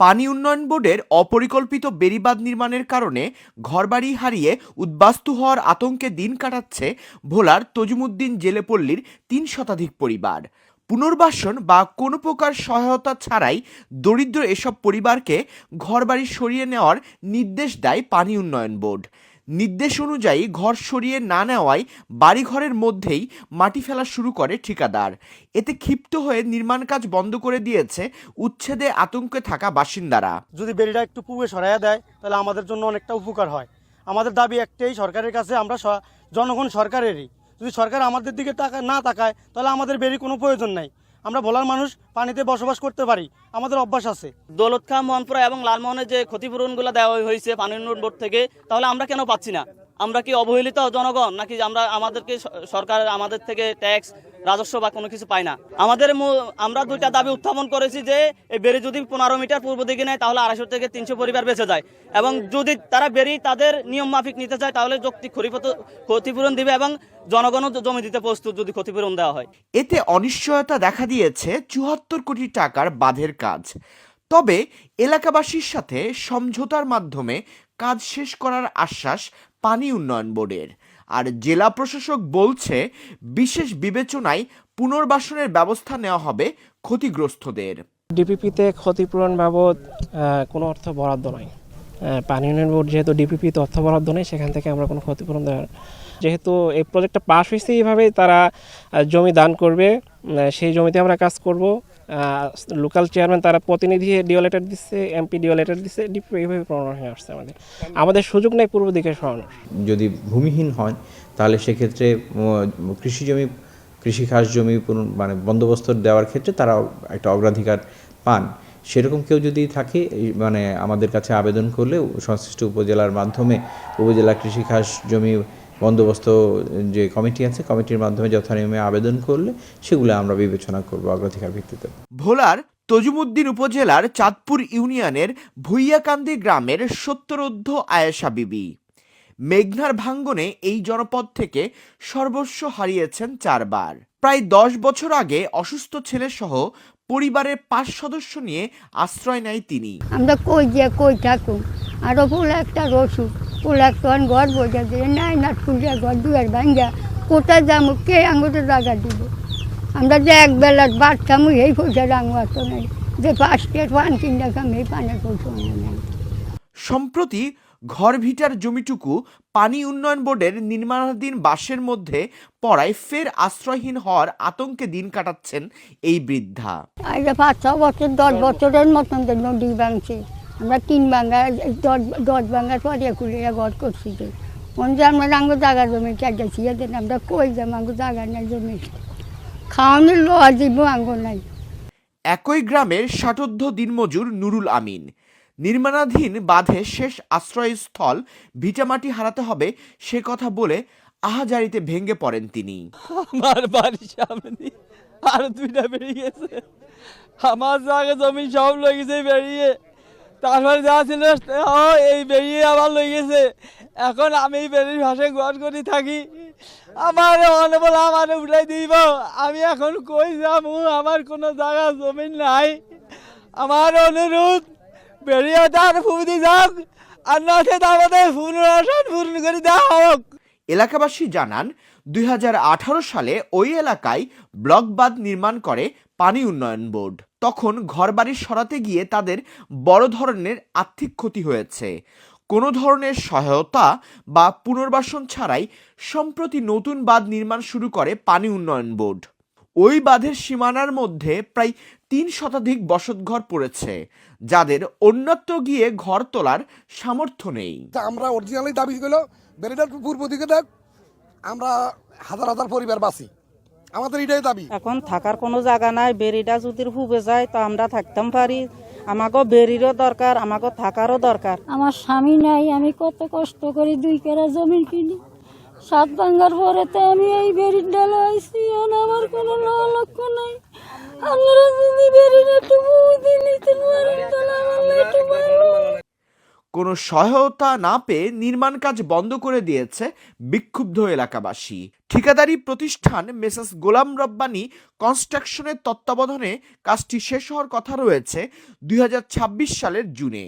পানি উন্নয়ন বোর্ডের অপরিকল্পিত বেড়িবাঁধ নির্মাণের কারণে ঘরবাড়ি হারিয়ে উদ্বাস্তু হওয়ার আতঙ্কে দিন কাটাচ্ছে ভোলার তজুমুদ্দিন জেলেপল্লীর ৩ শতাধিক পরিবার। পুনর্বাসন বা কোনো প্রকার সহায়তা ছাড়াই দরিদ্র এসব পরিবারকে ঘরবাড়ি সরিয়ে নেওয়ার নির্দেশ দেয় পানি উন্নয়ন বোর্ড। নির্দেশ অনুযায়ী ঘর সরিয়ে না নেওয়ায় বাড়িঘরের মধ্যেই মাটি ফেলা শুরু করে ঠিকাদার। এতে ক্ষিপ্ত হয়ে নির্মাণ কাজ বন্ধ করে দিয়েছে উচ্ছেদে আতঙ্কে থাকা বাসিন্দারা। যদি বেড়িটা একটু পূর্বে সরাইয়া দেয় তাহলে আমাদের জন্য অনেকটা উপকার হয়। আমাদের দাবি একটাই, সরকারের কাছে আমরা জনগণ সরকারেরই, যদি সরকার আমাদের দিকে না তাকায় তাহলে আমাদের বেড়ি কোনো প্রয়োজন নাই। আমরা ভোলার মানুষ পানিতে বসবাস করতে পারি, আমাদের অভ্যাস আছে। দৌলতখাঁ, মোহনপুরা এবং লালমোহনের যে ক্ষতিপূরণগুলো দেওয়া হয়েছে পানি উন্নয়ন বোর্ড থেকে, তাহলে আমরা কেন পাচ্ছি না? আমরা কি অবহেলিত জনগণ, নাকি আমাদেরকে সরকার আমাদের থেকে ট্যাক্স, রাজস্ব বা কোনো কিছু পায় না? আমরা দুইটা দাবি উত্থাপন করেছি যে এই বেড়ি যদি 15 মিটার পূর্ব দিকে নেয় তাহলে 250 থেকে 300 পরিবার বেঁচে যায়, এবং যদি তারা বেড়ি তাদের নিয়ম মাফিক নিতে চায় তাহলে যৌক্তিক ক্ষতিপূরণ দিবে এবং জনগণও জমি দিতে প্রস্তুত যদি ক্ষতিপূরণ দেওয়া হয়। এতে অনিশ্চয়তা দেখা দিয়েছে 74 কোটি টাকার বাঁধের কাজ। তবে এলাকাবাসীর সাথে সমঝোতার মাধ্যমে কাজ শেষ করার আশ্বাস পানি উন্নয়ন বোর্ডের। আর জেলা প্রশাসক বলছে বিশেষ বিবেচনায় পুনর্বাসনের ব্যবস্থা নেওয়া হবে ক্ষতিগ্রস্তদের। ডিপিপিতে ক্ষতিপূরণ বাবদ কোনো অর্থ বরাদ্দ নয়। পানি উন্নয়ন বোর্ড যেহেতু ডিপিপিতে অর্থ বরাদ্দ নেই, সেখান থেকে আমরা কোনো ক্ষতিপূরণ দেওয়ার, যেহেতু এই প্রজেক্টটা পাস হয়েছে এইভাবেই তারা জমি দান করবে, সেই জমিতে আমরা কাজ করব। লোকাল চেয়ারম্যান তারা প্রতিনিধি ডিও লেটার দিচ্ছে, এমপি ডিও লেটার দিচ্ছে, ডিপিপি এইভাবে প্রণয়ন হয়ে আসছে। আমাদের সুযোগ নেই পূর্ব দিকে সরানোর। যদি ভূমিহীন হয় তাহলে সেক্ষেত্রে কৃষিখাস জমি মানে বন্দোবস্ত দেওয়ার ক্ষেত্রে তারা একটা অগ্রাধিকার পান। সেরকম কেউ যদি থাকে মানে আমাদের কাছে আবেদন করলে সংশ্লিষ্ট উপজেলার মাধ্যমে উপজেলা কৃষিখাস জমি বন্দোবস্ত যে কমিটি আছে, কমিটির মাধ্যমে যথানিয়মে আবেদন করলে সেগুলো আমরা বিবেচনা করব অগ্রাধিকার ভিত্তিতে। ভোলার তজুমুদ্দিন উপজেলার চাঁদপুর ইউনিয়নের ভুইয়াকান্দি গ্রামের 70 আয়েশা বিবি মেঘনার ভাঙ্গনে এই জনপদ থেকে সর্বস্ব হারিয়েছেন 4 বার। প্রায় 10 বছর আগে অসুস্থ ছেলে সহ পরিবারের 5 সদস্য নিয়ে আশ্রয় নেয় তিনি। আমরা কই থাকুন, আরো পোলা একটা রসুন, পোলা একটা ঘর বোঝা দিয়ে নাই না, ফুলিয়া ঘর দুয়ার ভাঙ্গা কোথায় যাবো, কে আঙুতে জায়গা দিব? আমরা যে এক বেলার বাদ খামু এই পয়সা রাঙু আসতো নাই, যে 5 প্লেট পান কিনা খাম এই পানের পয়সা নাই। সম্প্রতি ঘর ভিটার জমিটুকু পানি উন্নয়ন বোর্ডের নির্মাণাধীন বাসের মধ্যে পড়ায় ফের আশ্রয়হীন হওয়ার আতঙ্কে দিন কাটাচ্ছেন এই বৃদ্ধা। 5-6 বছর 10 বছরের মতন নদী ভাঙছে, আমরা 3 ভাঙা 10 ভাঙার পরে খুলিয়া ঘর করছি। যে আমরা আঙ্গো জায়গা জমি কেটেছি, আমরা কই যাম, আঙ্গো জায়গা নাই, জমি খাওয়ানোর লোয়া দিব আঙ্গো নাই। একই গ্রামের ষাটোর্ধ দিনমজুর নুরুল আমিন নির্মাণাধীন বাঁধে শেষ আশ্রয়স্থল ভিটামাটি হারাতে হবে সে কথা বলে আহাজারিতে ভেঙে পড়েন তিনি। আমার বাড়ির সামনে আর 2টা বেরিয়ে গেছে, আমার জায়গা জমি সব লই গেছে বেরিয়ে, তারপরে যা ছিল এই বেরিয়ে আবার লই গেছে। এখন আমি বেরিয়ে ভাষায় ঘর করে থাকি, আমার মনে বলে আমার উঠাই দিব। আমি এখন কই যাবো, আমার কোনো জায়গা জমি নাই। আমার অনুরোধ বেরিয়ে তার ফুদি যাক, আর না আমাদের পুনর্বাসন পূর্ণ করে দেওয়া হোক। এলাকাবাসী জানান 2018 সালে ওই এলাকায় ব্লক বাঁধ নির্মাণ করে পানি উন্নয়ন বোর্ড। তখন ঘরবাড়ি সরাতে গিয়ে তাদের বড় ধরনের আর্থিক ক্ষতি হয়েছে। কোনো ধরনের সহায়তা বা পুনর্বাসন ছাড়াই সম্প্রতি নতুন বাঁধ নির্মাণ শুরু করে পানি উন্নয়ন বোর্ড। ওই বাঁধের সীমানার মধ্যে প্রায় 3 শতাধিক বসতঘর পড়েছে, যাদের অন্যত্র গিয়ে ঘর তোলার সামর্থ্য নেই। আমরা অরিজিনালি দাবি করলো বেড়িটার পূর্ব দিকে দেখ, আমরা হাজার হাজার পরিবার বাঁচি, আমাদের এটাই দাবি। এখন থাকার কোনো জায়গা নাই, বেড়িটা যদি ডুবে যায় তো আমরা থাকতাম পারি। আমাকেও বেড়িরও দরকার, আমাকেও থাকারও দরকার। আমার স্বামী নাই, আমি কত কষ্ট করি 2 কেরা জমি কিনি, 7 ভাঙার পরে তো আমি এই বেড়ির ডালে আইছি, আমার কোনো লক্ষ্য নাই। আপনারা যদি বেড়িটা একটু বুঝে নিতেন পারেন তাহলে আমার একটু ভালো। কোনো সহায়তা না পেয়ে নির্মাণ কাজ বন্ধ করে দিয়েছে বিক্ষুব্ধ এলাকাবাসী। ঠিকাদারি প্রতিষ্ঠান মেসার্স গোলাম রব্বানী কনস্ট্রাকশনের তত্ত্বাবধানে কাজটি শেষ হওয়ার কথা রয়েছে 2026 সালের জুনে।